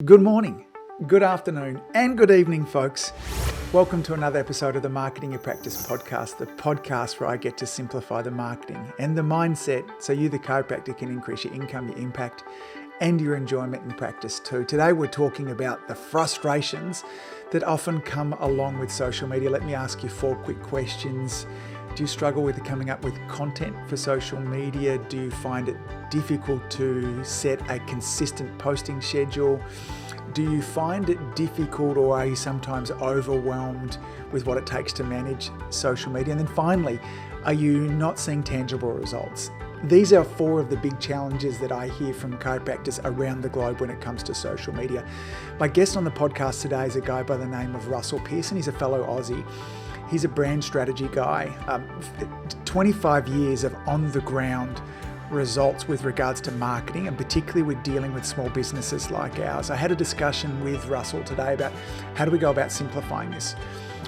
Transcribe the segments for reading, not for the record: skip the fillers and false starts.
Good morning, good afternoon, and good evening, folks. Welcome to another episode of the Marketing Your Practice podcast, the podcast where I get to simplify the marketing and the mindset so you, the chiropractor, can increase your income, your impact, and your enjoyment in practice too. Today, we're talking about the frustrations that often come along with social media. Let me ask you 4 quick questions. Do you struggle with coming up with content for social media? Do you find it difficult to set a consistent posting schedule? Do you find it difficult, or are you sometimes overwhelmed with what it takes to manage social media? And then finally, are you not seeing tangible results? These are 4 of the big challenges that I hear from chiropractors around the globe when it comes to social media. My guest on the podcast today is a guy by the name of Russell Pearson. He's a fellow Aussie. He's a brand strategy guy, 25 years of on-the-ground results with regards to marketing, and particularly with dealing with small businesses like ours. I had a discussion with Russell today about how do we go about simplifying this.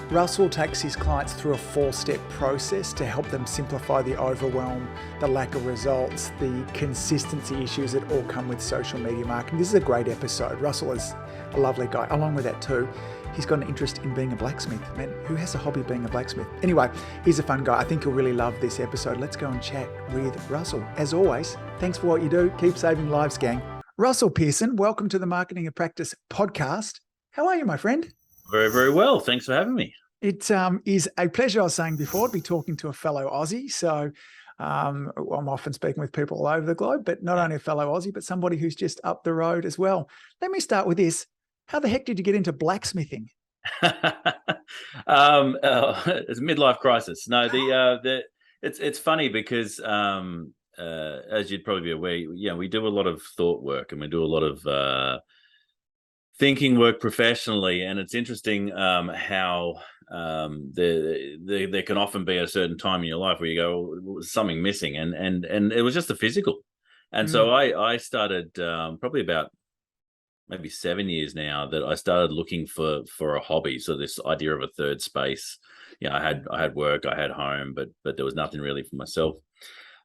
Russell takes his clients through a 4-step process to help them simplify the overwhelm, the lack of results, the consistency issues that all come with social media marketing. This is a great episode. Russell is a lovely guy. Along with that too, he's got an interest in being a blacksmith. Man, who has a hobby of being a blacksmith? Anyway, he's a fun guy. I think you'll really love this episode. Let's go and chat with Russell. As always, thanks for what you do. Keep saving lives, gang. Russell Pearson, welcome to the Marketing Your Practice podcast. How are you, my friend? Very, very well. Thanks for having me. It is a pleasure, I was saying before, to be talking to a fellow Aussie. So I'm often speaking with people all over the globe, but not only a fellow Aussie, but somebody who's just up the road as well. Let me start with this. How the heck did you get into blacksmithing? It's a midlife crisis. No, it's funny because as you'd probably be aware, we do a lot of thought work and we do a lot of thinking work professionally, and it's interesting how there can often be a certain time in your life where you go, well, something missing, and it was just the physical, and so I started probably about maybe 7 years now that I started looking for a hobby. So this idea of a third space, I had work, I had home, but there was nothing really for myself.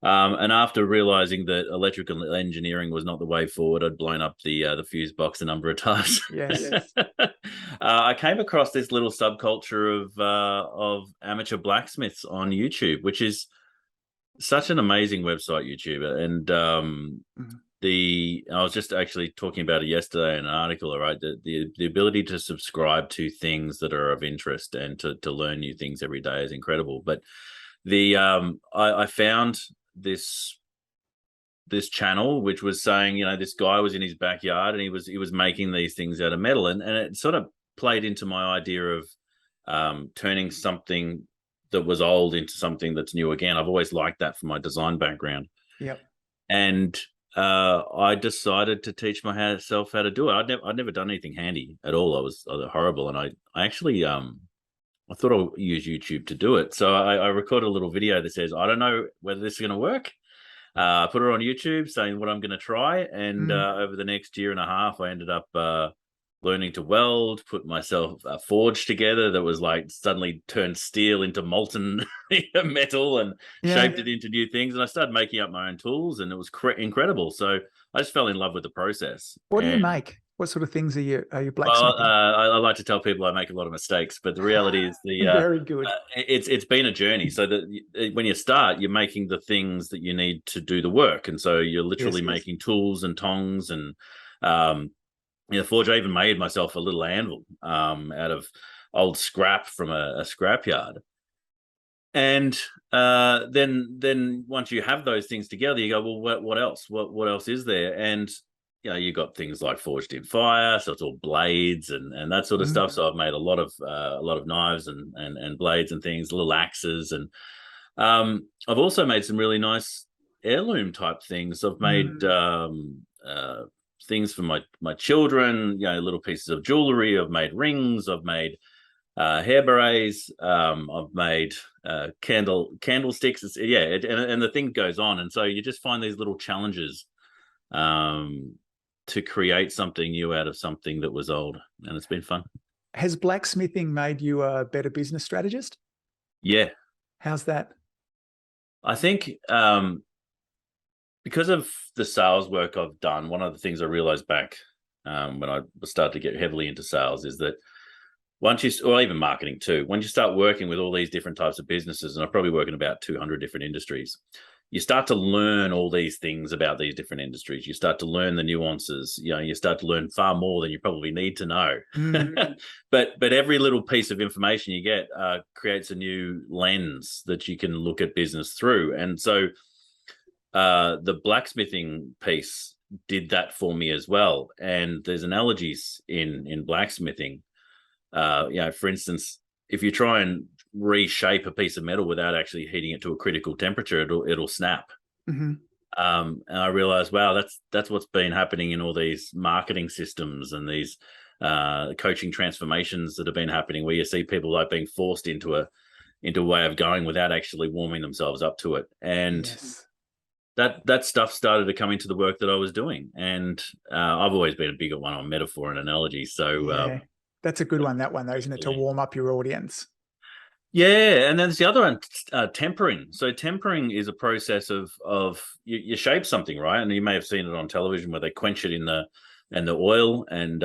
And after realizing that electrical engineering was not the way forward, I'd blown up the fuse box a number of times. Yes. I came across this little subculture of amateur blacksmiths on YouTube, which is such an amazing website, YouTube. And I was just actually talking about it yesterday in an article, right? The ability to subscribe to things that are of interest and to learn new things every day is incredible. But I found this channel which was saying, this guy was in his backyard and he was making these things out of metal, and it sort of played into my idea of turning something that was old into something that's new again. I've always liked that from my design background. Yep. And I decided to teach myself how to do it. I'd never done anything handy at all. I was horrible, and I actually I thought I'll use YouTube to do it. So I recorded a little video that says, I don't know whether this is going to work. I put it on YouTube saying what I'm going to try. And over the next year and a half, I ended up learning to weld, put myself a forge together that was like suddenly turned steel into molten metal and shaped it into new things. And I started making up my own tools, and it was incredible. So I just fell in love with the process. What do you make? What sort of things are you blacksmithing? Well, I like to tell people I make a lot of mistakes, but the reality is very good. It's been a journey. So that when you start, you're making the things that you need to do the work, and so you're literally making tools and tongs and forge. I even made myself a little anvil out of old scrap from a scrapyard. And then once you have those things together, you go, well, what else? What else is there? And you got things like forged in fire, so it's all blades and that sort of stuff. So I've made a lot of knives and blades and things, little axes, and I've also made some really nice heirloom type things. I've made things for my children, little pieces of jewelry. I've made rings. I've made hair berets. I've made candlesticks. And the thing goes on. And so you just find these little challenges to create something new out of something that was old, and it's been fun. Has blacksmithing made you a better business strategist? Yeah. How's that? I think because of the sales work I've done, one of the things I realized back when I started to get heavily into sales, is that or even marketing too, when you start working with all these different types of businesses, and I probably work in about 200 different industries, you start to learn all these things about these different industries. You start to learn the nuances. You start to learn far more than you probably need to know. But every little piece of information you get creates a new lens that you can look at business through. And so the blacksmithing piece did that for me as well. And there's analogies in blacksmithing. For instance, if you try and reshape a piece of metal without actually heating it to a critical temperature, it'll snap. And I realized, wow, that's what's been happening in all these marketing systems and these coaching transformations that have been happening, where you see people like being forced into a way of going without actually warming themselves up to it. And that stuff started to come into the work that I was doing. And I've always been a bigger one on metaphor and analogy. So that's a good one, that one, though, isn't it? To warm up your audience. Yeah, and then there's the other one, tempering. So tempering is a process of you shape something, right? And you may have seen it on television where they quench it in the oil, and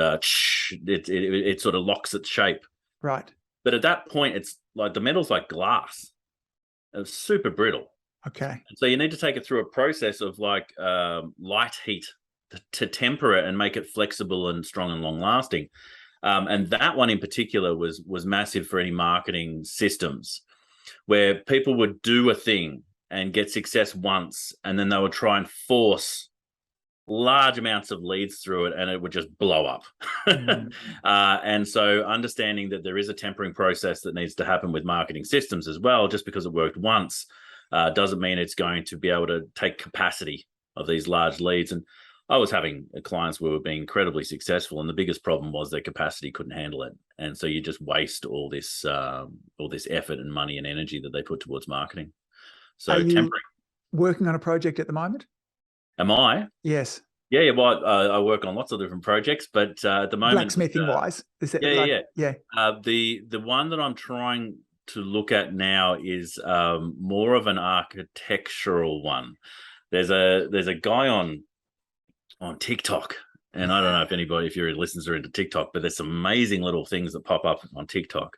it sort of locks its shape. Right. But at that point, it's like the metal's like glass. It's super brittle. Okay. And so you need to take it through a process of like light heat to temper it and make it flexible and strong and long lasting. And that one in particular was massive for any marketing systems, where people would do a thing and get success once, and then they would try and force large amounts of leads through it, and it would just blow up. And so understanding that there is a tempering process that needs to happen with marketing systems as well, just because it worked once doesn't mean it's going to be able to take capacity of these large leads. And I was having clients who were being incredibly successful, and the biggest problem was their capacity couldn't handle it. And so you just waste all this effort and money and energy that they put towards marketing. So are you working on a project at the moment? Am I? Yes. Yeah. Well, I work on lots of different projects, but at the moment, blacksmithing wise, is it? Yeah. The one that I'm trying to look at now is more of an architectural one. There's a guy on TikTok, and I don't know if your listeners are into TikTok, but there's some amazing little things that pop up on TikTok.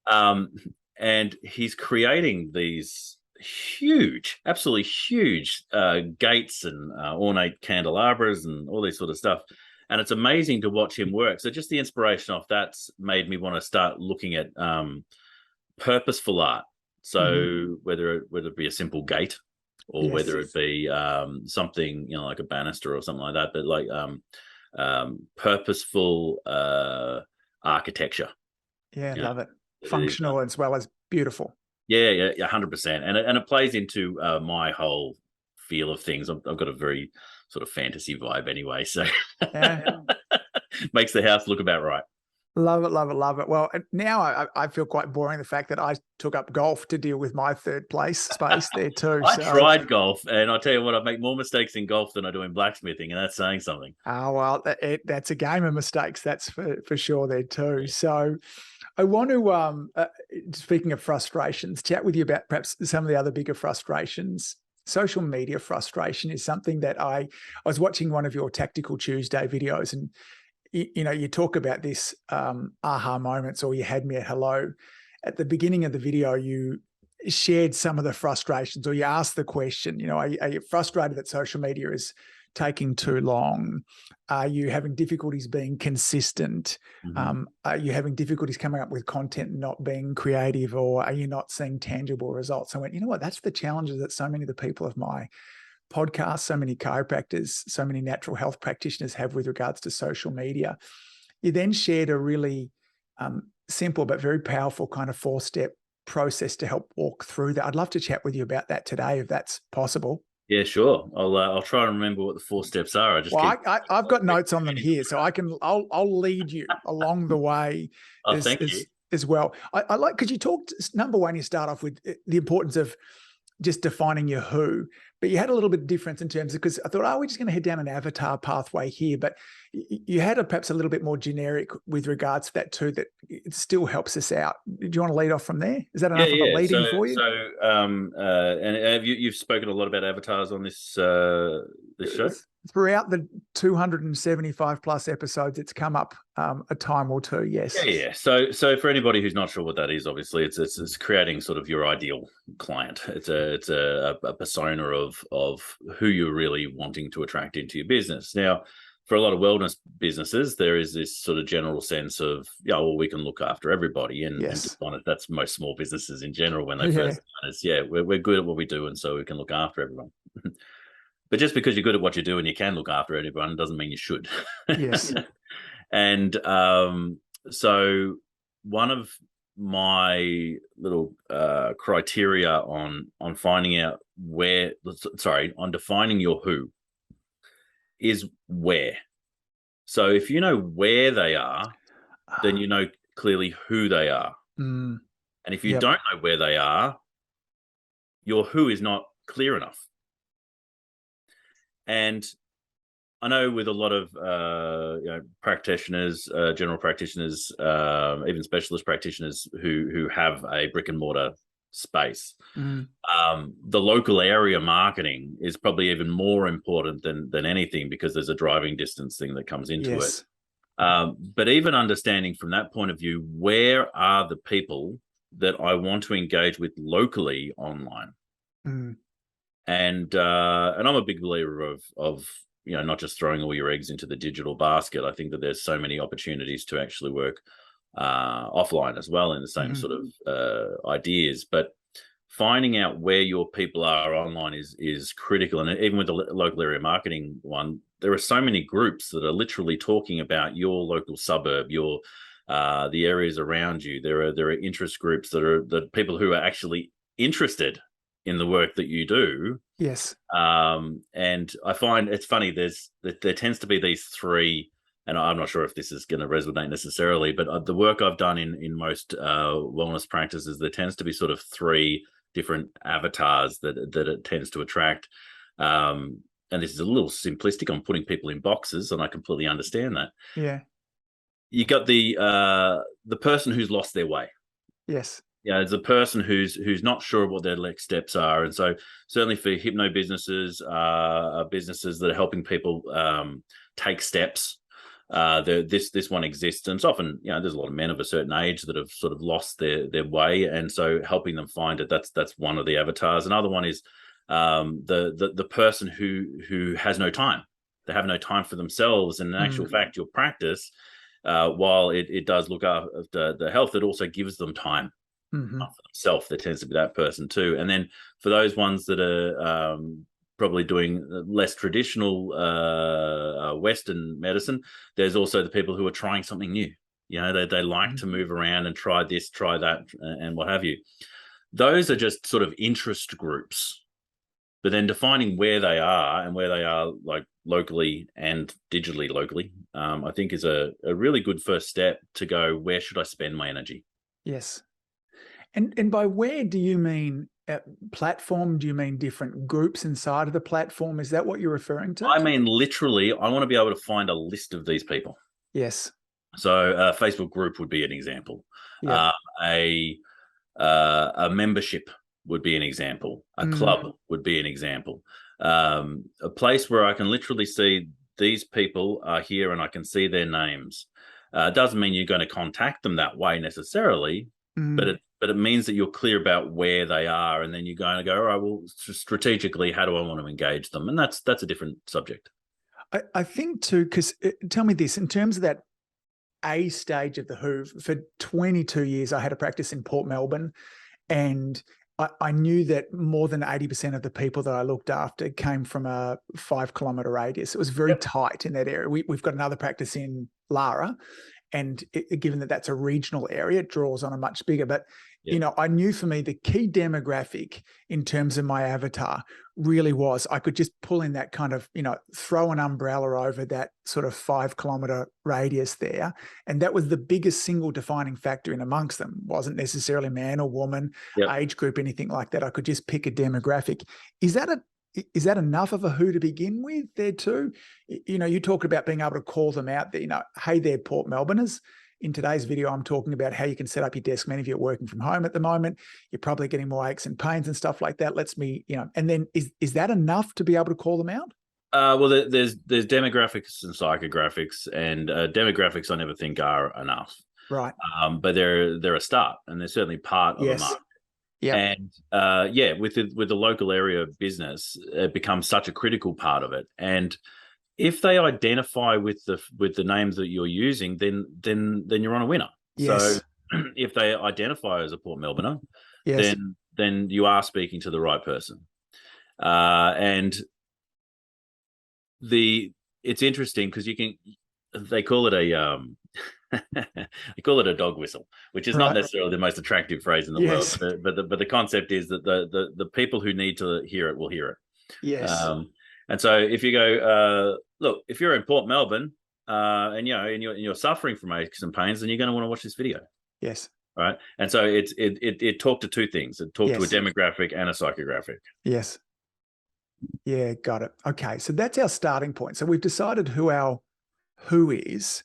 And he's creating these absolutely huge gates and ornate candelabras and all this sort of stuff. And it's amazing to watch him work. So just the inspiration off that's made me want to start looking at purposeful art. So whether it be a simple gate, or whether it be something, like a banister or something like that, but like purposeful architecture. Yeah, love it. Functional as well as beautiful. Yeah, 100%. And it plays into my whole feel of things. I've got a very sort of fantasy vibe anyway, so makes the house look about right. Love it, love it, love it. Well, now I feel quite boring, the fact that I took up golf to deal with my third place space there too. I tried golf, and I'll tell you what, I make more mistakes in golf than I do in blacksmithing, and that's saying something. Oh, well, that's a game of mistakes, that's for sure there too. So I want to, speaking of frustrations, chat with you about perhaps some of the other bigger frustrations. Social media frustration is something that I was watching one of your Tactical Tuesday videos, and you talk about this aha moments, or you had me at hello. At the beginning of the video, you shared some of the frustrations, or you asked the question, are you frustrated that social media is taking too long? Are you having difficulties being consistent? Are you having difficulties coming up with content not being creative, or are you not seeing tangible results? I went, you know what, that's the challenges that so many of the people of my podcast, so many chiropractors, so many natural health practitioners have with regards to social media. You then shared a really simple but very powerful kind of 4-step process to help walk through that. I'd love to chat with you about that today, if that's possible. Yeah, sure. I'll try and remember what the 4 steps are. I've got notes on them here, so I'll lead you along the way. Thank you as well. I like, because you talked, number one, you start off with the importance of just defining your who, but you had a little bit of difference in terms of, because I thought, we're just going to head down an avatar pathway here, but you had perhaps a little bit more generic with regards to that too, that it still helps us out. Do you want to lead off from there? Is that enough of a lead in for you? So, and you've spoken a lot about avatars on this show? throughout the 275 plus episodes, it's come up a time or two. Yes. Yeah. So for anybody who's not sure what that is, obviously it's creating sort of your ideal client. It's a persona of who you're really wanting to attract into your business. Now, for a lot of wellness businesses, there is this sort of general sense of, well, we can look after everybody. And, Yes. and to be honest, that's most small businesses in general when they first start. We're good at what we do, and so we can look after everyone. But just because you're good at what you do and you can look after everyone doesn't mean you should. Yes. And so one of my little criteria on finding out on defining your who is where. So if you know where they are, then you know clearly who they are. And if you don't know where they are, your who is not clear enough. And I know with a lot of practitioners, general practitioners, even specialist practitioners who have a brick and mortar space, the local area marketing is probably even more important than anything, because there's a driving distance thing that comes into it. But even understanding from that point of view, where are the people that I want to engage with locally online? And I'm a big believer of not just throwing all your eggs into the digital basket. I think that there's so many opportunities to actually work offline as well in the same sort of ideas. But finding out where your people are online is critical. And even with the local area marketing one, there are so many groups that are literally talking about your local suburb, the areas around you. There are interest groups that are the people who are actually interested in the work that you do. Yes. And I find it's funny, there tends to be these three, and I'm not sure if this is going to resonate necessarily, but the work I've done in most wellness practices, there tends to be sort of three different avatars that it tends to attract. And this is a little simplistic. I'm putting people in boxes, and I completely understand that. Yeah. You got the person who's lost their way. Yes. Yeah, it's a person who's not sure what their next steps are. And so certainly for hypno businesses, businesses that are helping people take steps, this one exists. And it's often, there's a lot of men of a certain age that have sort of lost their way. And so helping them find it, that's one of the avatars. Another one is the person who has no time. They have no time for themselves. And in actual fact, your practice, while it does look after the health, it also gives them time. For themselves. There tends to be that person too. And then for those ones that are probably doing less traditional Western medicine, there's also the people who are trying something new. They like to move around and try this, try that, and what have you. Those are just sort of interest groups. But then defining where they are and where they are, like locally and digitally locally, I think is a really good first step to go, where should I spend my energy? Yes. And by where do you mean platform? Do you mean different groups inside of the platform? Is that what you're referring to? I mean, literally, I want to be able to find a list of these people. Yes. So a Facebook group would be an example. Yep. A membership would be an example. A club would be an example. A place where I can literally see these people are here and I can see their names. Doesn't mean you're going to contact them that way necessarily, but it means that you're clear about where they are, and then you're going to go, all right, well, strategically, how do I want to engage them? And that's a different subject. I think too, because tell me this, in terms of that A stage of the who, for 22 years, I had a practice in Port Melbourne, and I knew that more than 80% of the people that I looked after came from a 5-kilometre radius. It was very tight in that area. We've got another practice in Lara, and given that that's a regional area, it draws on a much bigger. But I knew for me the key demographic in terms of my avatar really was I could just pull in that kind of, throw an umbrella over that sort of 5-kilometre radius there. And that was the biggest single defining factor in amongst them. Wasn't necessarily man or woman, age group, anything like that. I could just pick a demographic. Is that enough of a who to begin with there too? You talk about being able to call them out there, hey there, Port Melbourners. In today's video, I'm talking about how you can set up your desk. Many of you are working from home at the moment. You're probably getting more aches and pains and stuff like that. And then is that enough to be able to call them out? Well, there's demographics and psychographics, and demographics I never think are enough. Right. But they're a start, and they're certainly part of a Yes. market. Yeah. And yeah, with the local area business, it becomes such a critical part of it. And if they identify with the names that you're using, then you're on a winner. Yes. So if they identify as a Port Melbourner, Yes. then you are speaking to the right person. And it's interesting because they call it a they call it a dog whistle, which is not necessarily the most attractive phrase in the Yes. world, but the concept is that the people who need to hear it will hear it. Yes. And so if you go, look, if you're in Port Melbourne, and you're suffering from aches and pains, then you're going to want to watch this video. Yes. Right. And so it talked to two things. It talked to a demographic and a psychographic. Yes. Yeah, got it. Okay. So that's our starting point. So we've decided who our who is.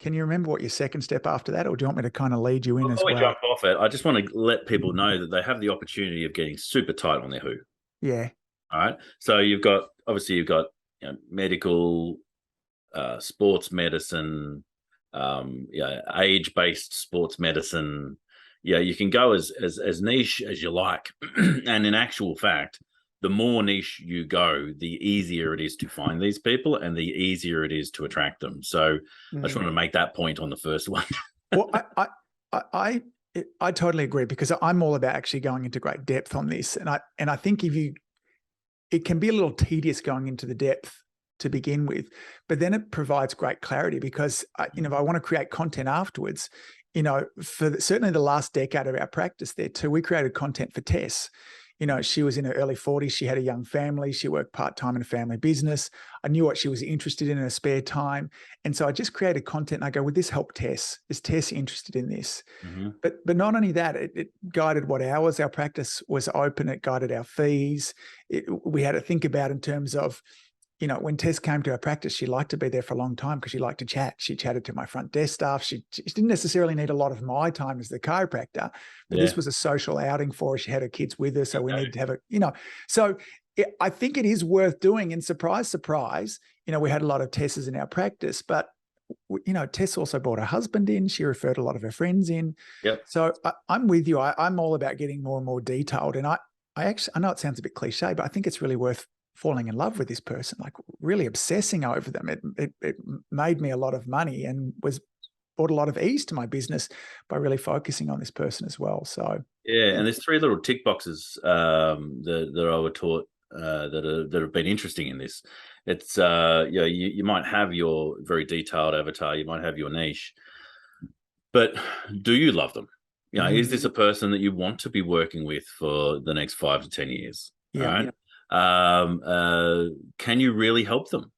Can you remember what your second step after that, or do you want me to kind of lead you in as well? Before we jump off it, I just want to let people know that they have the opportunity of getting super tight on their who. Yeah. All right. So you've got medical, sports medicine, age-based sports medicine. Yeah, you can go as niche as you like. And in actual fact, the more niche you go, the easier it is to find these people and the easier it is to attract them. So I just want to make that point on the first one. Well, I totally agree, because I'm all about actually going into great depth on this. And I think it can be a little tedious going into the depth to begin with, but then it provides great clarity, because if I want to create content afterwards, for certainly the last decade of our practice there too, we created content for Tess. She was in her early 40s. She had a young family. She worked part-time in a family business. I knew what she was interested in her spare time. And so I just created content and I go, would this help Tess? Is Tess interested in this? Mm-hmm. But not only that, it guided what hours our practice was open. It guided our fees. We had to think about in terms of, when Tess came to our practice, she liked to be there for a long time because she liked to chat. She chatted to my front desk staff. She didn't necessarily need a lot of my time as the chiropractor, but this was a social outing for her. She had her kids with her, so we needed to have So I think it is worth doing. And surprise, surprise, we had a lot of Tesses in our practice, but Tess also brought her husband in. She referred a lot of her friends in. Yep. So I'm with you. I'm all about getting more and more detailed. And I know it sounds a bit cliche, but I think it's really worth falling in love with this person, like really obsessing over them. It made me a lot of money and brought a lot of ease to my business by really focusing on this person as well. So and there's three little tick boxes that I were taught that have been interesting in this. It's you might have your very detailed avatar, you might have your niche, but do you love them? Is this a person that you want to be working with for the next 5 to 10 years? Right? Can you really help them?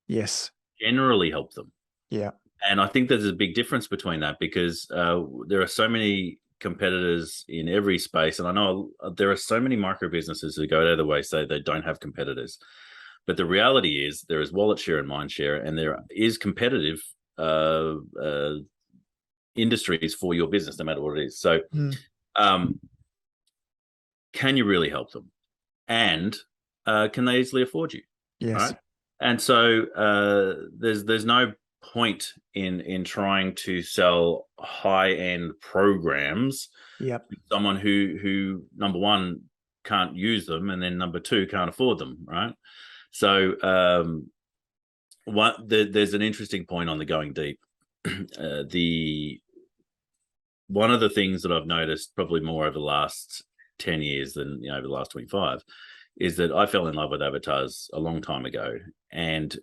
Yes. Generally help them. Yeah. And I think there's a big difference between that, because there are so many competitors in every space. And I know there are so many micro businesses who go out of the way, say they don't have competitors. But the reality is there is wallet share and mind share, and there is competitive industries for your business, no matter what it is. So can you really help them? And can they easily afford you? Yes. Right? And so there's no point in trying to sell high-end programs to someone who number one can't use them, and then number two can't afford them, right? So there's an interesting point on the going deep. One of the things that I've noticed probably more over the last 10 years than over the last 25 is that I fell in love with avatars a long time ago. And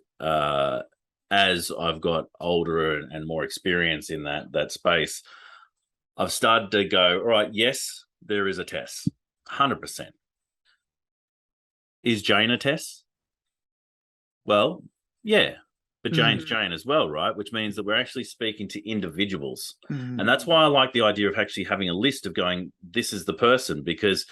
as I've got older and more experience in that space, I've started to go, all right, yes, there is a Tess, 100%. Is Jane a Tess? Well, yeah, but Jane's Jane as well, right? Which means that we're actually speaking to individuals. And that's why I like the idea of actually having a list of going, this is the person, because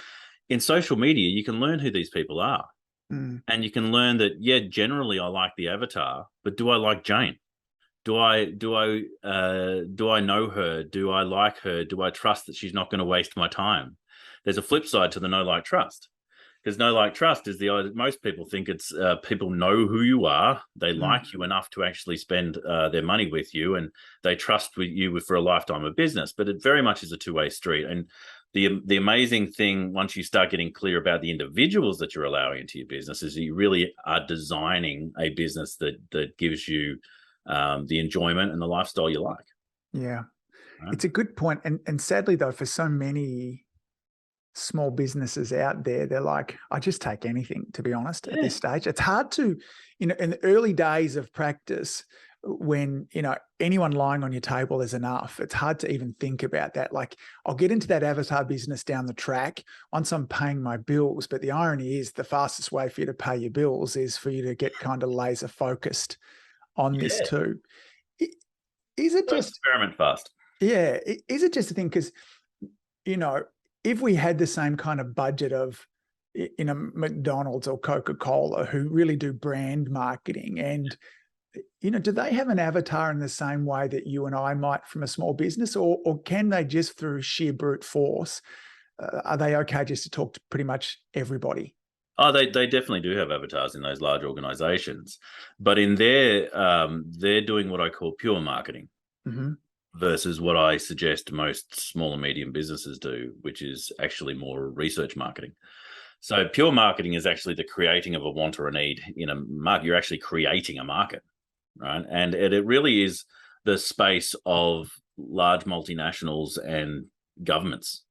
in social media, you can learn who these people are. And you can learn that, generally I like the avatar, but do I like Jane? Do I know her? Do I like her? Do I trust that she's not going to waste my time? There's a flip side to the know, like, trust. because know, like, trust is most people think it's people know who you are, they like you enough to actually spend their money with you, and they trust with you for a lifetime of business. But it very much is a two-way street. And the amazing thing, once you start getting clear about the individuals that you're allowing into your business, is that you really are designing a business that gives you the enjoyment and the lifestyle you like. Yeah, right? It's a good point. And sadly, though, for so many small businesses out there, they're like, I just take anything, to be honest, at this stage. It's hard to, in the early days of practice, when, anyone lying on your table is enough, it's hard to even think about that. Like, I'll get into that avatar business down the track once I'm paying my bills. But the irony is the fastest way for you to pay your bills is for you to get kind of laser focused on this too. Is it just experiment fast? Yeah. Is it just a thing? Because, if we had the same kind of budget of, McDonald's or Coca-Cola, who really do brand marketing, and, do they have an avatar in the same way that you and I might from a small business, or can they just through sheer brute force, are they okay just to talk to pretty much everybody? Oh, they definitely do have avatars in those large organizations, but in there, they're doing what I call pure marketing. Versus what I suggest most small and medium businesses do, which is actually more research marketing. So pure marketing is actually the creating of a want or a need in a market. You're actually creating a market, right? And it really is the space of large multinationals and governments,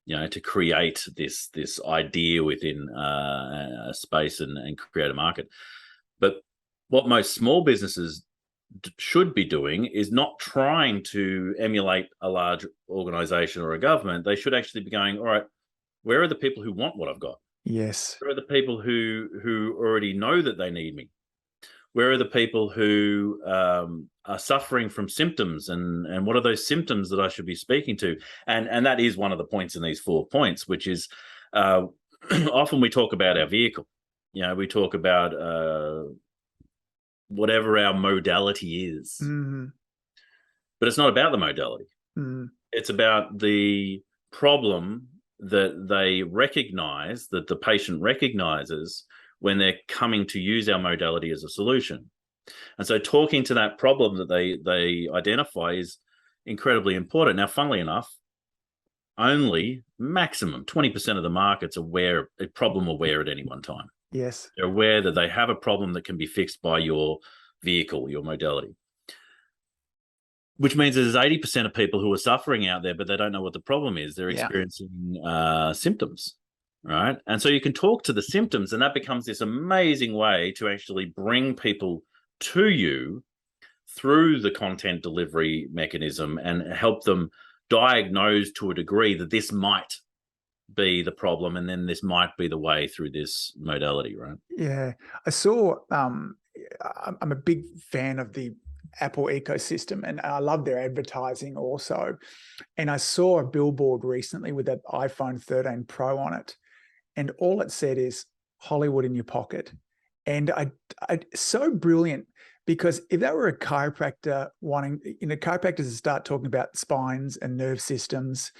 to create this idea within a space and create a market. But what most small businesses should be doing is not trying to emulate a large organization or a government. They should actually be going, all right, where are the people who want what I've got? Yes. Where are the people who already know that they need me? Where are the people who are suffering from symptoms, and what are those symptoms that I should be speaking to? And that is one of the points in these 4 points, which is often we talk about our vehicle. We talk about whatever our modality is. But it's not about the modality. It's about the problem that they recognize, that the patient recognizes when they're coming to use our modality as a solution. And so talking to that problem that they identify is incredibly important. Now, funnily enough, only maximum 20% of the market's problem aware at any one time. Yes. They're aware that they have a problem that can be fixed by your vehicle, your modality. Which means there's 80% of people who are suffering out there, but they don't know what the problem is. They're experiencing symptoms, right? And so you can talk to the symptoms, and that becomes this amazing way to actually bring people to you through the content delivery mechanism and help them diagnose to a degree that this might be the problem, and then this might be the way through this modality, right? Yeah. I saw, I'm a big fan of the Apple ecosystem, and I love their advertising also. And I saw a billboard recently with an iPhone 13 Pro on it, and all it said is Hollywood in your pocket. And I so brilliant, because if that were a chiropractor wanting, chiropractors start talking about spines and nerve systems,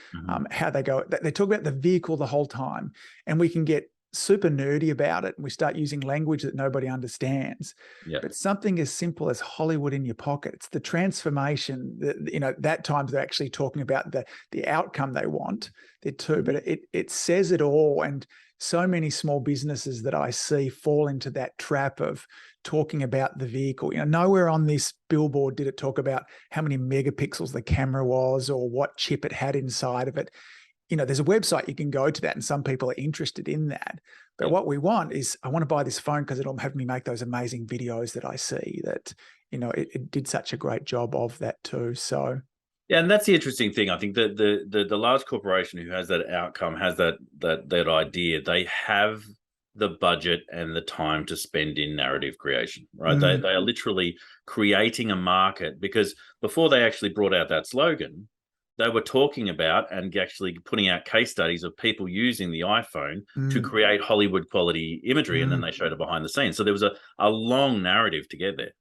how they go, they talk about the vehicle the whole time, and we can get super nerdy about it, and we start using language that nobody understands. But something as simple as Hollywood in your pocket, it's the transformation that, that times they're actually talking about the outcome they want there too. But it says it all. And so many small businesses that I see fall into that trap of talking about the vehicle. Nowhere on this billboard did it talk about how many megapixels the camera was or what chip it had inside of it. There's a website you can go to that, and some people are interested in that. But what we want is, I want to buy this phone because it'll have me make those amazing videos that I see that, it did such a great job of that too. So. Yeah, and that's the interesting thing. I think that the large corporation who has that outcome, has that idea, they have the budget and the time to spend in narrative creation, right? They are literally creating a market, because before they actually brought out that slogan, they were talking about and actually putting out case studies of people using the iPhone to create Hollywood quality imagery, and then they showed it behind the scenes. So there was a long narrative to get there.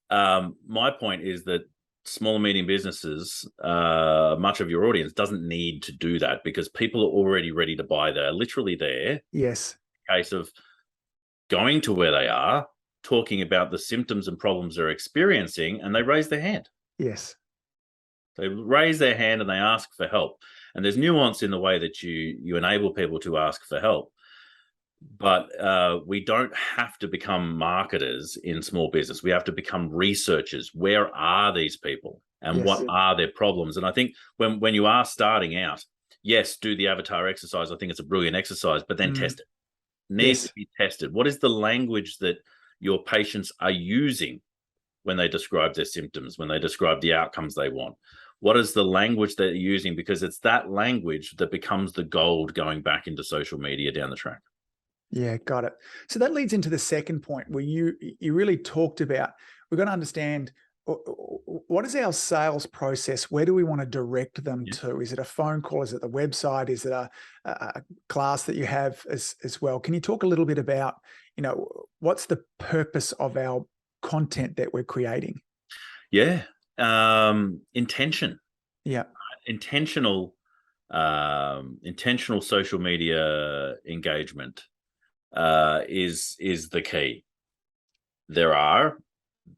My point is that small and medium businesses, much of your audience doesn't need to do that because people are already ready to buy. They're literally there. Yes. Case of going to where they are, talking about the symptoms and problems they're experiencing, and they raise their hand. Yes. They raise their hand and they ask for help. And there's nuance in the way that you enable people to ask for help. But we don't have to become marketers in small business. We have to become researchers. Where are these people and what are their problems? And I think when you are starting out, yes, do the avatar exercise. I think it's a brilliant exercise, but then test it. Needs to be tested. What is the language that your patients are using when they describe their symptoms, when they describe the outcomes they want? What is the language they're using? Because it's that language that becomes the gold going back into social media down the track. Yeah, got it. So that leads into the second point where you really talked about, we've got to understand what is our sales process? Where do we want to direct them to? Is it a phone call? Is it the website? Is it a class that you have as well? Can you talk a little bit about, what's the purpose of our content that we're creating? Yeah. Intention. Yeah. Intentional social media engagement is the key. There are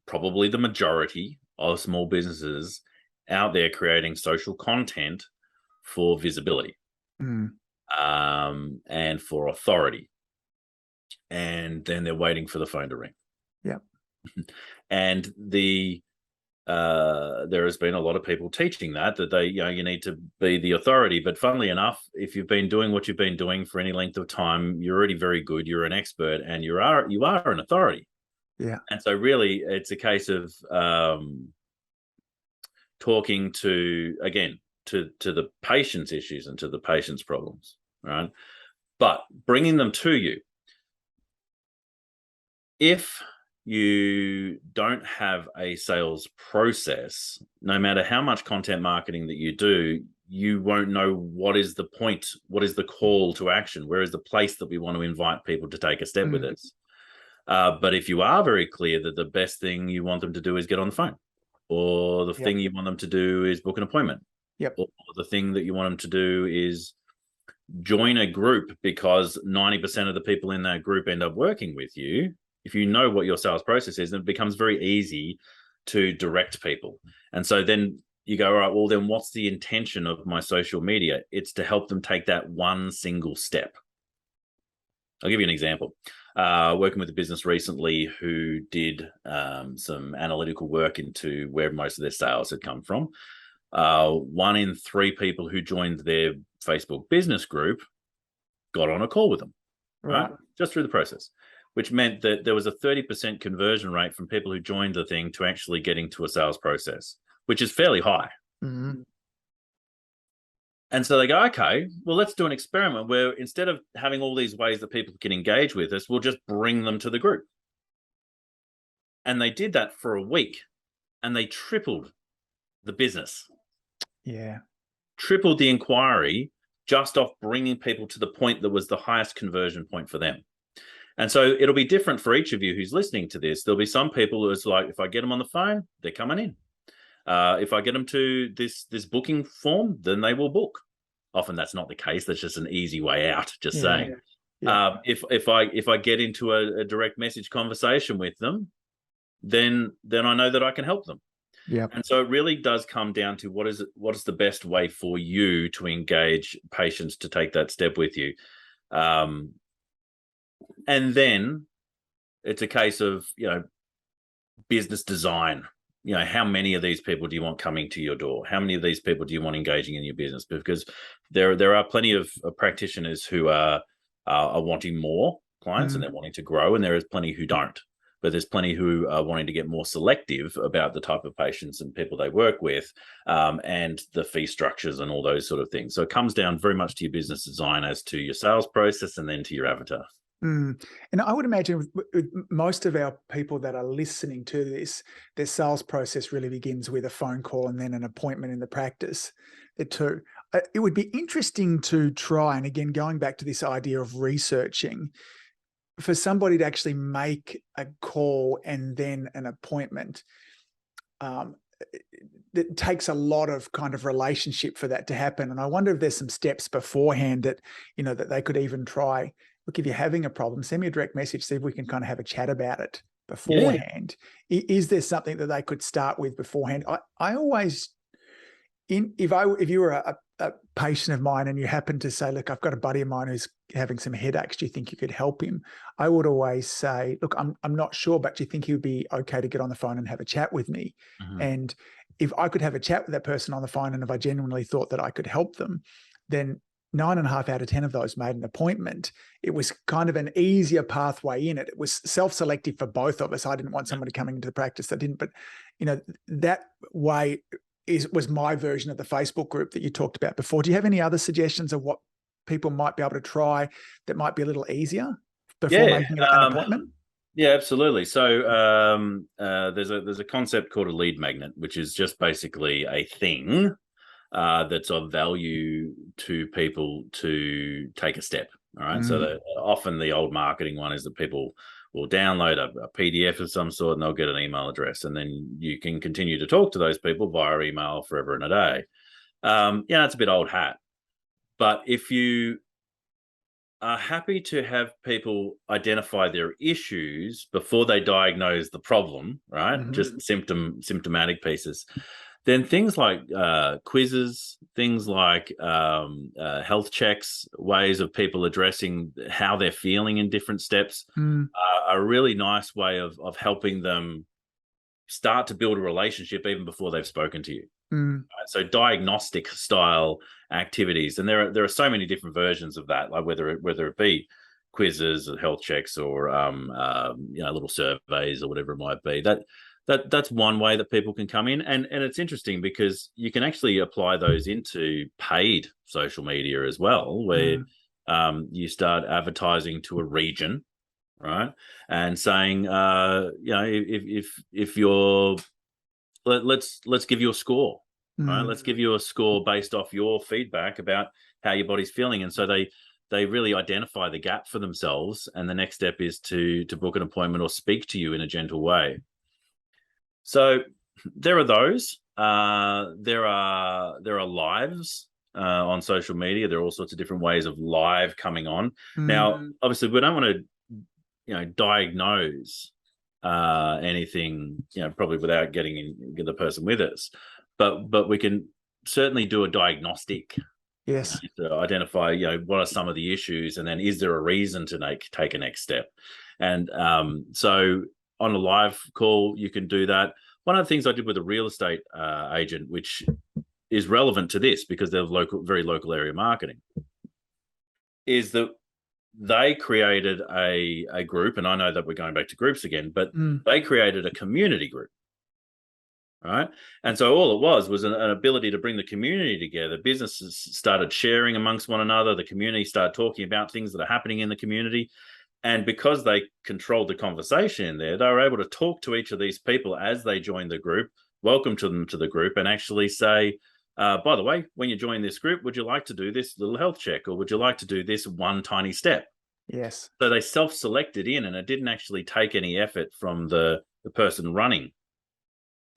probably the majority of small businesses out there creating social content for visibility and for authority. And then they're waiting for the phone to ring. Yeah. And there has been a lot of people teaching that they, you need to be the authority. But funnily enough, if you've been doing what you've been doing for any length of time, you're already very good. You're an expert, and you are an authority. Yeah. And so really it's a case of talking to the patient's issues and to the patient's problems, right? But bringing them to you. If you don't have a sales process, no matter how much content marketing that you do, you won't know what is the point, what is the call to action, where is the place that we want to invite people to take a step with us. But if you are very clear that the best thing you want them to do is get on the phone, or the thing you want them to do is book an appointment, or the thing that you want them to do is join a group because 90% of the people in that group end up working with you. If you know what your sales process is, then it becomes very easy to direct people. And so then you go, all right, well, then what's the intention of my social media? It's to help them take that one single step. I'll give you an example. Working with a business recently who did some analytical work into where most of their sales had come from. 1 in 3 people who joined their Facebook business group got on a call with them, right? Just through the process, which meant that there was a 30% conversion rate from people who joined the thing to actually getting to a sales process, which is fairly high. And so they go, okay, well, let's do an experiment where instead of having all these ways that people can engage with us, we'll just bring them to the group. And they did that for a week, and they tripled the business. Yeah. Tripled the inquiry just off bringing people to the point that was the highest conversion point for them. And so it'll be different for each of you who's listening to this. There'll be some people who it's like, if I get them on the phone, they're coming in. If I get them to this booking form, then they will book. Often that's not the case. That's just an easy way out, just saying. If I get into a direct message conversation with them, then I know that I can help them. And so it really does come down to what is the best way for you to engage patients to take that step with you. And then it's a case of, business design. How many of these people do you want coming to your door? How many of these people do you want engaging in your business? Because there are plenty of practitioners who are wanting more clients and they're wanting to grow, and there is plenty who don't. But there's plenty who are wanting to get more selective about the type of patients and people they work with, and the fee structures and all those sort of things. So it comes down very much to your business design as to your sales process and then to your avatar. And I would imagine with most of our people that are listening to this, their sales process really begins with a phone call and then an appointment in the practice. The two. It would be interesting to try, and again, going back to this idea of researching, for somebody to actually make a call and then an appointment. it takes a lot of kind of relationship for that to happen. And I wonder if there's some steps beforehand that, that they could even try. Look, if you're having a problem, send me a direct message, see if we can kind of have a chat about it beforehand. Yeah. Is there something that they could start with beforehand? I always, if you were a patient of mine and you happen to say, look, I've got a buddy of mine who's having some headaches, do you think you could help him? I would always say, look, I'm not sure, but do you think he would be okay to get on the phone and have a chat with me? Mm-hmm. And if I could have a chat with that person on the phone, and if I genuinely thought that I could help them, then 9.5 out of 10 of those made an appointment. It was kind of an easier pathway in it. It was self-selective for both of us. I didn't want somebody coming into the practice that didn't, but that way was my version of the Facebook group that you talked about before. Do you have any other suggestions of what people might be able to try that might be a little easier before making an appointment? Yeah, absolutely. So there's a concept called a lead magnet, which is just basically a thing that's of value to people to take a step. All right. So often the old marketing one is that people will download a PDF of some sort and they'll get an email address, and then you can continue to talk to those people via email forever and a day. It's a bit old hat. But if you are happy to have people identify their issues before they diagnose the problem, right? Mm-hmm. Just symptomatic pieces. Then things like quizzes, things like health checks, ways of people addressing how they're feeling in different steps are a really nice way of helping them start to build a relationship even before they've spoken to you. Right? So diagnostic style activities, and there are so many different versions of that, like whether it be quizzes or health checks or little surveys or whatever it might be. That's one way that people can come in, and it's interesting because you can actually apply those into paid social media as well, where you start advertising to a region, right, and saying, if you're, let's give you a score, right? Let's give you a score based off your feedback about how your body's feeling, and so they really identify the gap for themselves, and the next step is to book an appointment or speak to you in a gentle way. So there are those. There are lives on social media. There are all sorts of different ways of live coming on. Now, obviously, we don't want to, diagnose anything, probably without getting the person with us. But we can certainly do a diagnostic. Yes. To identify, what are some of the issues, and then is there a reason to take a next step? And so on a live call, you can do that. One of the things I did with a real estate agent, which is relevant to this because they're very local area marketing, is that they created a group, and I know that we're going back to groups again, but they created a community group, right? And so all it was an ability to bring the community together. Businesses started sharing amongst one another. The community started talking about things that are happening in the community. And because they controlled the conversation in there, they were able to talk to each of these people as they joined the group, welcome to them to the group, and actually say, by the way, when you join this group, would you like to do this little health check, or would you like to do this one tiny step? Yes. So they self-selected in, and it didn't actually take any effort from the person running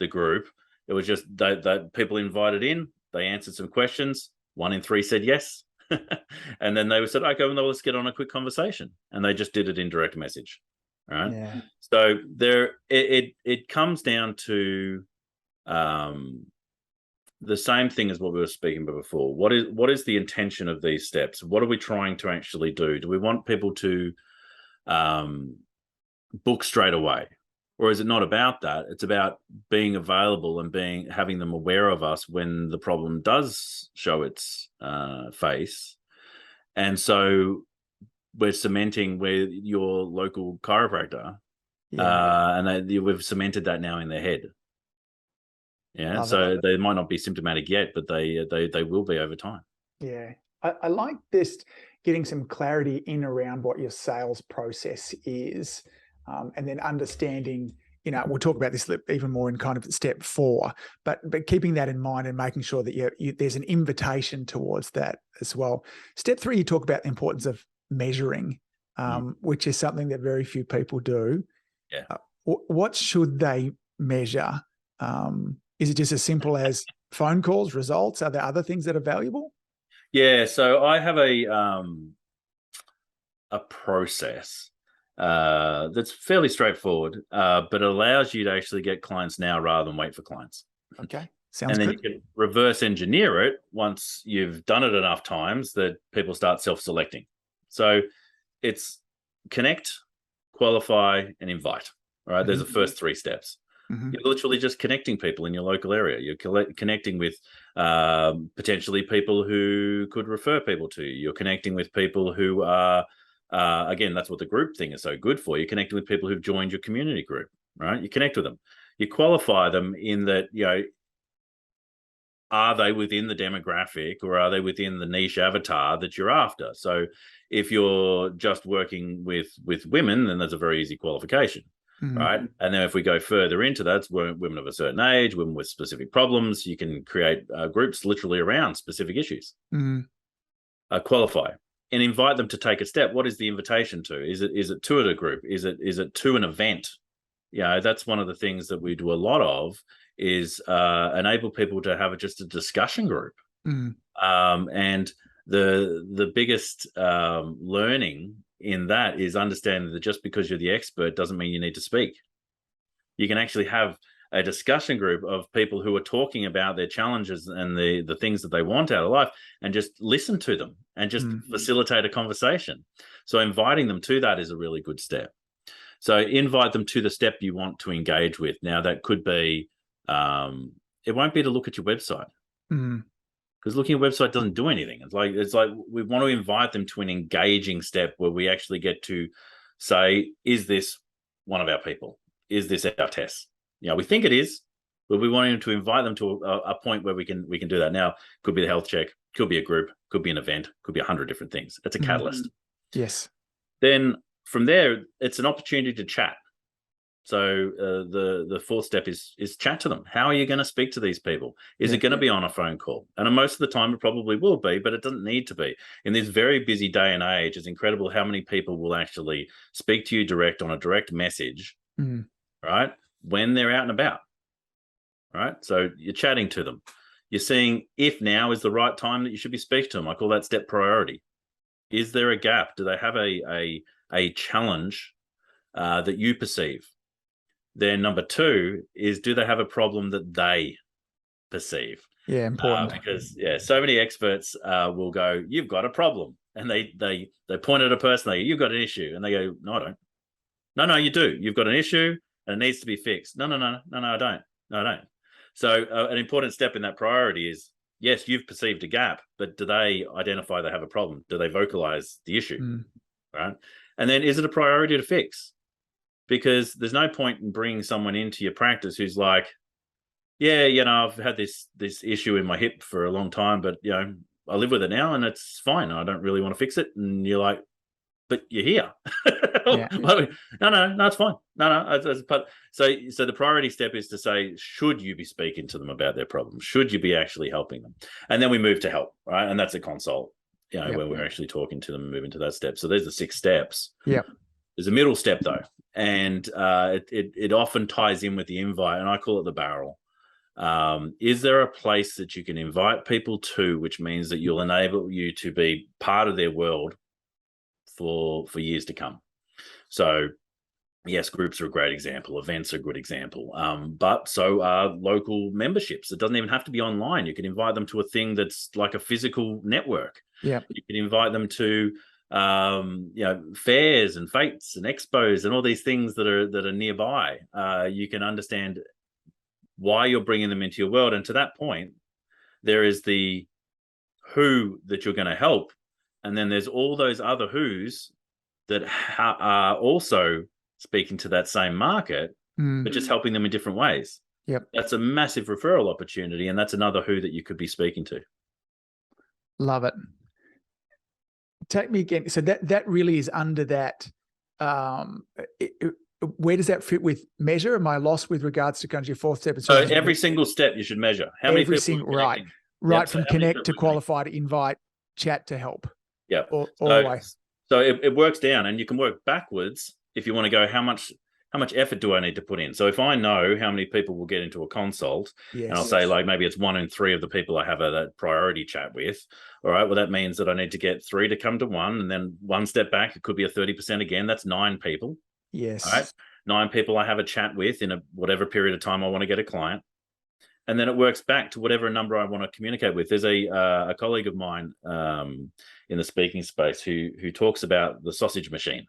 the group. It was just that people invited in, they answered some questions, 1 in 3 said yes. And then they said, okay, well, let's get on a quick conversation. And they just did it in direct message. Right. Yeah. So it comes down to the same thing as what we were speaking about before. What is the intention of these steps? What are we trying to actually do? Do we want people to book straight away? Or is it not about that? It's about being available and having them aware of us when the problem does show its face. And so we're cementing with your local chiropractor, and we've cemented that now in their head. Yeah, so they might not be symptomatic yet, but they will be over time. Yeah, I like this, getting some clarity in around what your sales process is. And then understanding, we'll talk about this even more in kind of step 4, but keeping that in mind and making sure that there's an invitation towards that as well. Step 3, you talk about the importance of measuring, which is something that very few people do. Yeah. What should they measure? Is it just as simple as phone calls, results? Are there other things that are valuable? Yeah, so I have a process that's fairly straightforward, but allows you to actually get clients now rather than wait for clients. Okay, sounds and then good. you can reverse engineer it once you've done it enough times that people start self-selecting. So it's connect, qualify, and invite. All right, there's the first three steps. You're literally just connecting people in your local area. You're connecting with potentially people who could refer people to you. You're connecting with people who are, again, that's what the group thing is so good for. You're connecting with people who've joined your community group, right? You connect with them. You qualify them in that, are they within the demographic or are they within the niche avatar that you're after? So if you're just working with women, then that's a very easy qualification. Right. And then if we go further into that, women of a certain age, women with specific problems, you can create groups literally around specific issues. Qualify and invite them to take a step. What is the invitation to? Is it to a group? Is it to an event? That's one of the things that we do a lot of is enable people to have just a discussion group. And the biggest learning in that is understanding that just because you're the expert doesn't mean you need to speak. You can actually have a discussion group of people who are talking about their challenges and the things that they want out of life and just listen to them and just facilitate a conversation. So inviting them to that is a really good step. So invite them to the step you want to engage with. Now that could be, it won't be to look at your website. Because looking at a website doesn't do anything. It's like we want to invite them to an engaging step where we actually get to say, is this one of our people? Is this our test? We think it is, but we want to invite them to a point where we can do that. Now, could be the health check, could be a group, could be an event, could be 100 different things. It's a catalyst. Yes. Then from there, it's an opportunity to chat. So the fourth step is chat to them. How are you going to speak to these people? Is it going to be on a phone call? And most of the time it probably will be, but it doesn't need to be. In this very busy day and age, it's incredible how many people will actually speak to you direct on a direct message, right? When they're out and about, right? So you're chatting to them. You're seeing if now is the right time that you should be speaking to them. I call that step priority. Is there a gap? Do they have a challenge that you perceive? Then number two is, do they have a problem that they perceive? Yeah, important. Because so many experts will go, "You've got a problem," and they point at a person, they go, "You've got an issue," and they go, "No, I don't." No, you do. You've got an issue and it needs to be fixed. No, I don't. No, I don't. So an important step in that priority is, yes, you've perceived a gap, but do they identify they have a problem? Do they vocalize the issue? Right? And then is it a priority to fix? Because there's no point in bringing someone into your practice who's like, I've had this issue in my hip for a long time, but I live with it now and it's fine. I don't really want to fix it. And you're like, but you're here. No, it's fine. But so the priority step is to say, should you be speaking to them about their problem? Should you be actually helping them? And then we move to help, right? And that's a consult, where we're actually talking to them and moving to that step. So there's the 6 steps. Yeah. There's a middle step though, and it often ties in with the invite, and I call it the barrel. Is there a place that you can invite people to, which means that you'll enable you to be part of their world for years to come? So yes, groups are a great example, events are a good example, but so are local memberships. It doesn't even have to be online. You can invite them to a thing that's like a physical network. You can invite them to fairs and fetes and expos and all these things that are nearby. You can understand why you're bringing them into your world, and to that point, there is the who that you're going to help, and then there's all those other who's that are also speaking to that same market, but just helping them in different ways. That's a massive referral opportunity, and that's another who that you could be speaking to. Love it. Take me again. So that really is under that. Where does that fit with measure? Am I lost with regards to kind of your 4th step? So every single step you should measure. How many people? Right from connect to qualify to invite, chat to help. Always. So it works down, and you can work backwards if you want to go. How much how much effort do I need to put in? So if I know how many people will get into a consult, and I'll say like maybe it's 1 in 3 of the people I have that priority chat with, all right, well, that means that I need to get 3 to come to 1, and then 1 step back, it could be a 30% again. That's 9 people. Yes. All right. 9 people I have a chat with in whatever period of time I want to get a client. And then it works back to whatever number I want to communicate with. There's a colleague of mine in the speaking space who talks about the sausage machine.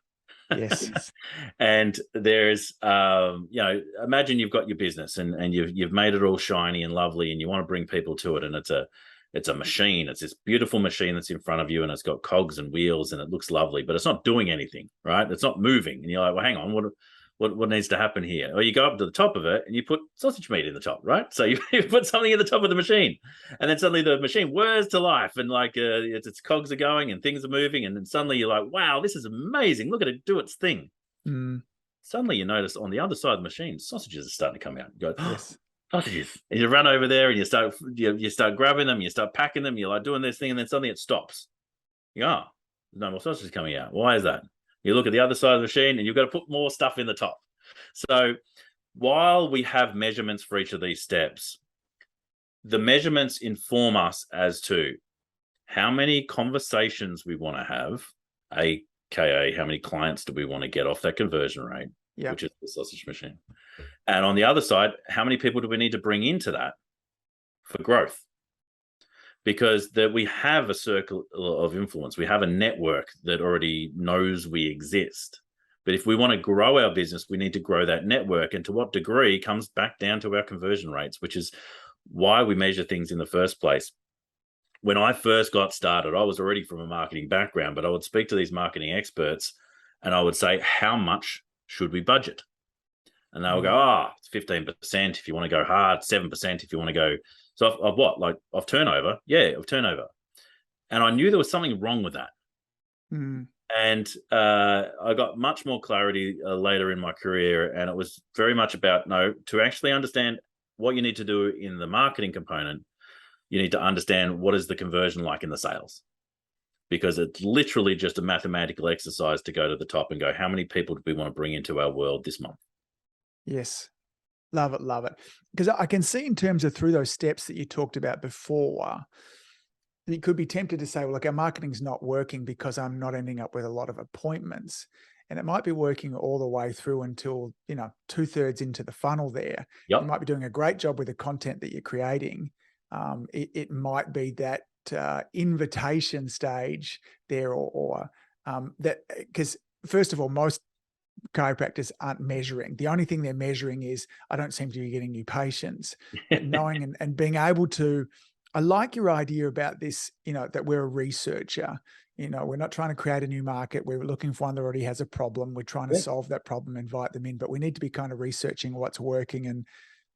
Yes. And there's, imagine you've got your business and you've made it all shiny and lovely, and you want to bring people to it. And it's a machine. It's this beautiful machine that's in front of you, and it's got cogs and wheels, and it looks lovely, but it's not doing anything, right? It's not moving. And you're like, well, hang on, what needs to happen here? Or you go up to the top of it and you put sausage meat in the top, right? So you put something in the top of the machine, and then suddenly the machine whirs to life, and like its cogs are going and things are moving, and then suddenly you're like, wow, this is amazing. Look at it do its thing. Suddenly you notice on the other side of the machine, sausages are starting to come out. You go, yes. Sausages. And you run over there and you start grabbing them, you start packing them, you're like doing this thing, and then suddenly it stops. You go, oh, there's no more sausages coming out. Why is that? You look at the other side of the machine and you've got to put more stuff in the top. So while we have measurements for each of these steps, the measurements inform us as to how many conversations we want to have, aka how many clients do we want to get off that conversion rate, which is the sausage machine. And on the other side, how many people do we need to bring into that for growth? Because we have a circle of influence. We have a network that already knows we exist. But if we want to grow our business, we need to grow that network. And to what degree comes back down to our conversion rates, which is why we measure things in the first place. When I first got started, I was already from a marketing background, but I would speak to these marketing experts and I would say, how much should we budget? And they'll go, it's 15% if you want to go hard, 7% if you want to go. So of what? Like of turnover? Yeah, of turnover. And I knew there was something wrong with that. And I got much more clarity later in my career. And it was very much about, to actually understand what you need to do in the marketing component, you need to understand what is the conversion like in the sales. Because it's literally just a mathematical exercise to go to the top and go, how many people do we want to bring into our world this month? Yes. Love it, love it. Because I can see in terms of through those steps that you talked about before, you could be tempted to say, well, look, our marketing's not working because I'm not ending up with a lot of appointments. And it might be working all the way through until, 2/3 into the funnel there. You might be doing a great job with the content that you're creating. It might be that invitation stage there or that, because first of all, most chiropractors aren't measuring. The only thing they're measuring is, I don't seem to be getting new patients. But knowing and being able to, I like your idea about this, that we're a researcher. We're not trying to create a new market. We're looking for one that already has a problem. We're trying to solve that problem, invite them in, but we need to be kind of researching what's working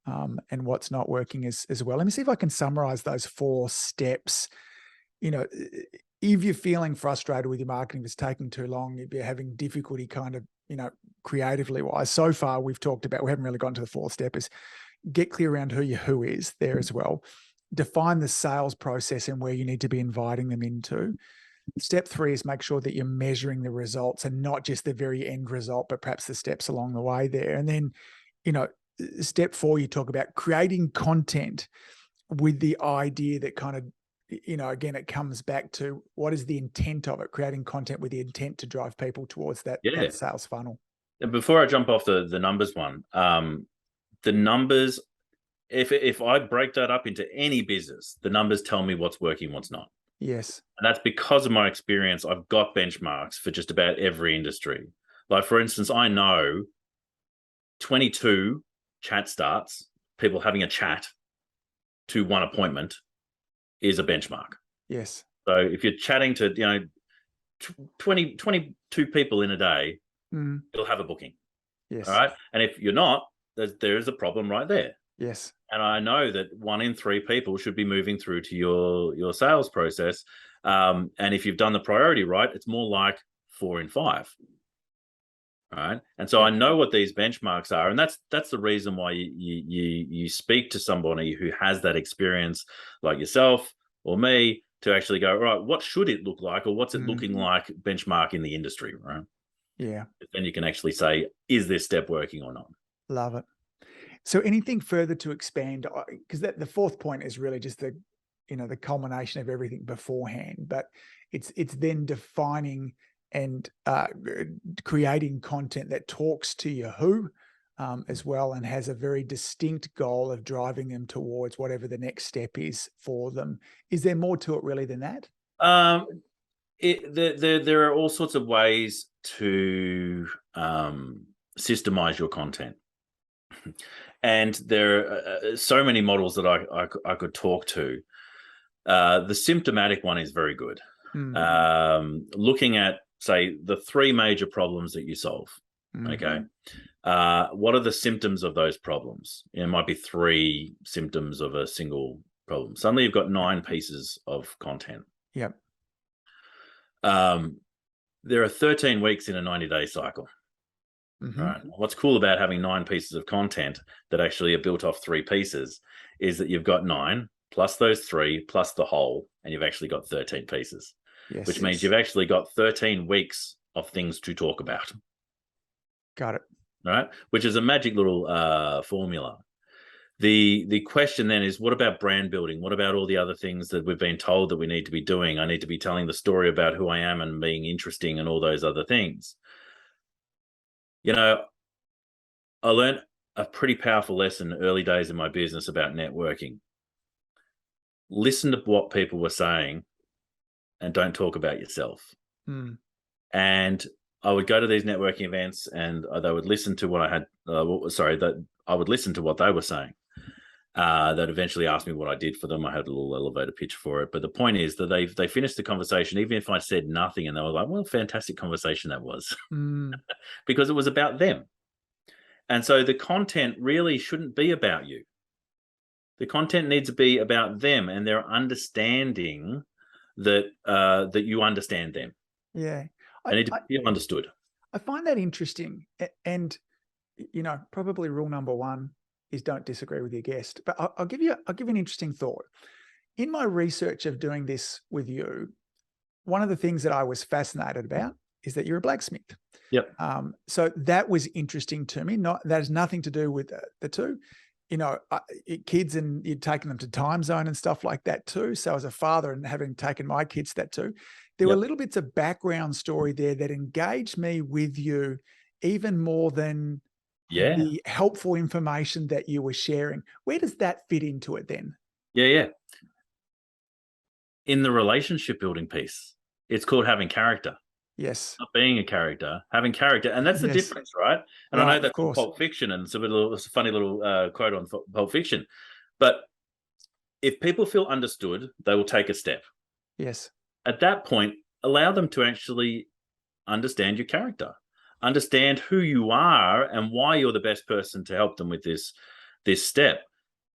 and what's not working as well. Let me see if I can summarize those 4 steps. If you're feeling frustrated with your marketing, if it's taking too long, if you're having difficulty kind of, creatively wise, so far we've talked about, we haven't really gone to the 4th step, is get clear around who your who is there as well. Define the sales process and where you need to be inviting them into. Step 3 is make sure that you're measuring the results and not just the very end result, but perhaps the steps along the way there. And then, step 4, you talk about creating content with the idea that kind of, again, it comes back to what is the intent of it, creating content with the intent to drive people towards that sales funnel. And before I jump off the numbers one, the numbers, if I break that up into any business, the numbers tell me what's working, what's not. Yes. And that's because of my experience. I've got benchmarks for just about every industry. Like, for instance, I know 22 chat starts, people having a chat to 1 appointment is a benchmark. Yes. So if you're chatting to, 22 people in a day, you'll have a booking. Yes. All right. And if you're not, there is a problem right there. Yes. And I know that 1 in 3 people should be moving through to your sales process. And if you've done the priority right, it's more like 4 in 5. All right. And so I know what these benchmarks are. And that's the reason why you speak to somebody who has that experience like yourself or me to actually go, right, what should it look like, or what's it looking like benchmark in the industry, right? Yeah. Then you can actually say, is this step working or not? Love it. So anything further to expand? Because the fourth point is really just the, the culmination of everything beforehand, but it's then defining and creating content that talks to your who as well, and has a very distinct goal of driving them towards whatever the next step is for them. Is there more to it really than that? There are all sorts of ways to systemize your content. And there are so many models that I could talk to. The symptomatic one is very good. Looking at, say, the 3 major problems that you solve. Okay. What are the symptoms of those problems? It might be 3 symptoms of a single problem. Suddenly you've got 9 pieces of content. Yep. There are 13 weeks in a 90-day cycle. Right. What's cool about having 9 pieces of content that actually are built off 3 pieces is that you've got 9 plus those 3 plus the whole, and you've actually got 13 pieces, which means you've actually got 13 weeks of things to talk about. Got it. Right. Which is a magic little formula. The question then is, what about brand building? What about all the other things that we've been told that we need to be doing? I need to be telling the story about who I am and being interesting and all those other things. I learned a pretty powerful lesson early days in my business about networking. Listen to what people were saying and don't talk about yourself. And I would go to these networking events and they would listen to what I had. That I would listen to what they were saying. That eventually asked me what I did for them. I had a little elevator pitch for it. But the point is that they finished the conversation, even if I said nothing, and they were like, well, fantastic conversation that was. Because it was about them. And so the content really shouldn't be about you. The content needs to be about them and their understanding that that you understand them. Yeah. They need to feel understood. I find that interesting. And, probably rule number 1 is don't disagree with your guest. But I'll give you an interesting thought. In my research of doing this with you, one of the things that I was fascinated about is that you're a blacksmith. Yep. So that was interesting to me. That has nothing to do with the two. Kids, and you'd taken them to time zone and stuff like that too. So as a father and having taken my kids that too, there were little bits of background story there that engaged me with you even more than the helpful information that you were sharing. Where does that fit into it then? Yeah. In the relationship building piece, it's called having character. Yes. Not being a character, having character. And that's the difference, right? And I know that's Pulp Fiction, and it's a funny little quote on Pulp Fiction. But if people feel understood, they will take a step. Yes. At that point, allow them to actually understand your character, understand who you are and why you're the best person to help them with this step.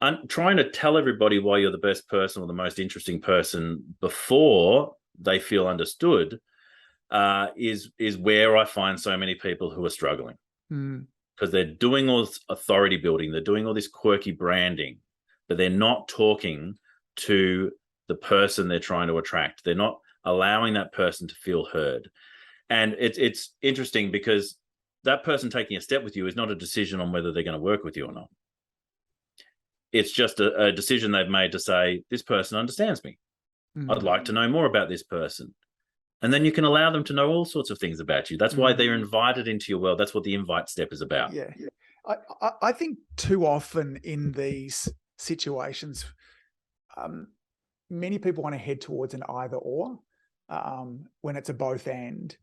I'm trying to tell everybody why you're the best person or the most interesting person before they feel understood is where I find so many people who are struggling, because they're doing all this authority building, they're doing all this quirky branding, but they're not talking to the person they're trying to attract. They're not allowing that person to feel heard. And it's interesting because that person taking a step with you is not a decision on whether they're going to work with you or not. It's just a decision they've made to say, this person understands me. I'd like to know more about this person. And then you can allow them to know all sorts of things about you. That's why they're invited into your world. That's what the invite step is about. Yeah. I think too often in these situations, many people want to head towards an either or when it's a both and.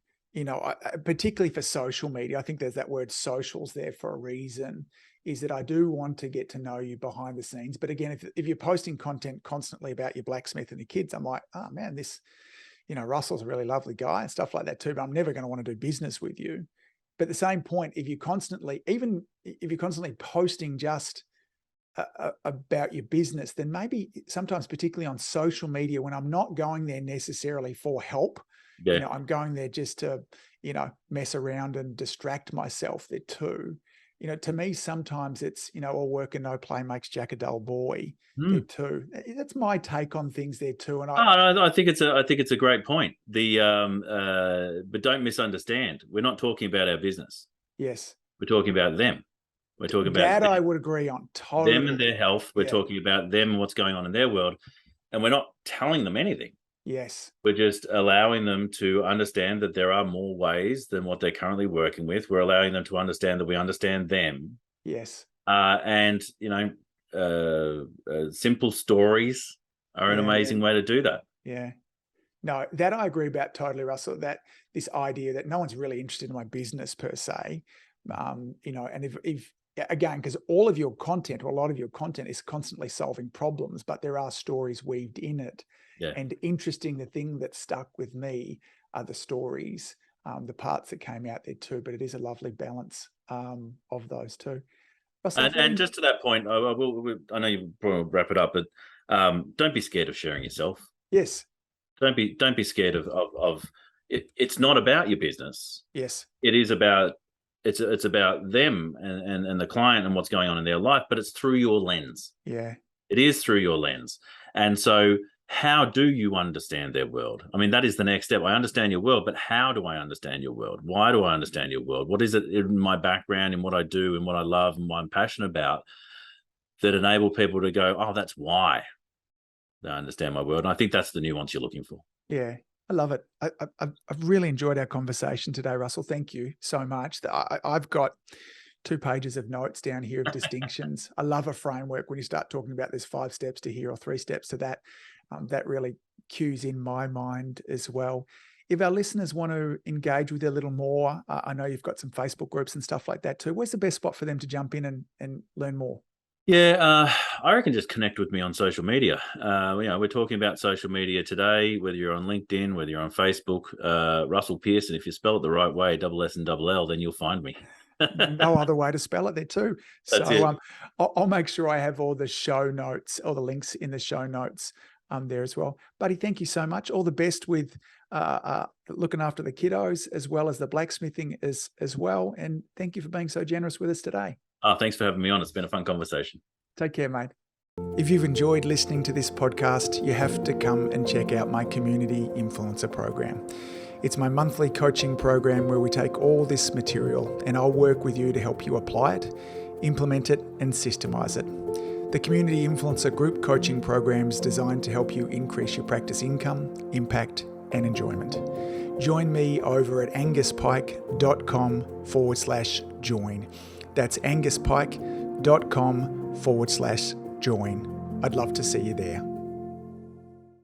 Particularly for social media, I think there's that word socials there for a reason, is that I do want to get to know you behind the scenes. But again, if you're posting content constantly about your blacksmith and your kids, I'm like, oh man, this, Russell's a really lovely guy and stuff like that too, but I'm never going to want to do business with you. But at the same point, if you're constantly posting just about your business, then maybe sometimes, particularly on social media, when I'm not going there necessarily for help, I'm going there just to, mess around and distract myself there too. to me, sometimes it's, all work and no play makes Jack a dull boy. Mm. There too. That's my take on things there too. And I think it's a great point. But don't misunderstand. We're not talking about our business. Yes. We're talking about them. We're talking about that. I would agree on totally. Them and their health. We're talking about them and what's going on in their world, and we're not telling them anything. Yes. We're just allowing them to understand that there are more ways than what they're currently working with. We're allowing them to understand that we understand them. Yes. And simple stories are an amazing way to do that. Yeah. No, that I agree about totally, Russell, that this idea that no one's really interested in my business per se, and if again, because all of your content or a lot of your content is constantly solving problems, but there are stories weaved in it. Yeah. And interesting, the thing that stuck with me are the stories, the parts that came out there too, but it is a lovely balance of those two. Russell, and just to that point, I know you probably wrap it up, but don't be scared of sharing yourself. Yes. Don't be scared of it. It's not about your business. Yes. It is about it's about them and the client and what's going on in their life, but it's through your lens. Yeah. It is through your lens. And so how do you understand their world? I mean, that is the next step. I understand your world, but how do I understand your world? Why do I understand your world? What is it in my background, in what I do, and what I love and what I'm passionate about that enable people to go, oh, that's why they understand my world? And I think that's the nuance you're looking for. Yeah, I love it. I've really enjoyed our conversation today, Russell. Thank you so much. I've got 2 pages of notes down here of distinctions. I love a framework when you start talking about there's 5 steps to here or 3 steps to that. That really cues in my mind as well. If our listeners want to engage with you a little more, I know you've got some Facebook groups and stuff like that too. Where's the best spot for them to jump in and learn more? Yeah, I reckon just connect with me on social media. We're talking about social media today, whether you're on LinkedIn, whether you're on Facebook, Russell Pearson. If you spell it the right way, double S and double L, then you'll find me. No other way to spell it there too. That's so I'll make sure I have all the show notes, all the links in the show notes there as well. Buddy, thank you so much. All the best with looking after the kiddos as well as the blacksmithing as well. And thank you for being so generous with us today. Thanks for having me on. It's been a fun conversation. Take care, mate. If you've enjoyed listening to this podcast, you have to come and check out my Community Influencer program. It's my monthly coaching program where we take all this material and I'll work with you to help you apply it, implement it, and systemize it. The Community Influencer Group Coaching program is designed to help you increase your practice income, impact, and enjoyment. Join me over at anguspyke.com/join. That's anguspyke.com/join. I'd love to see you there.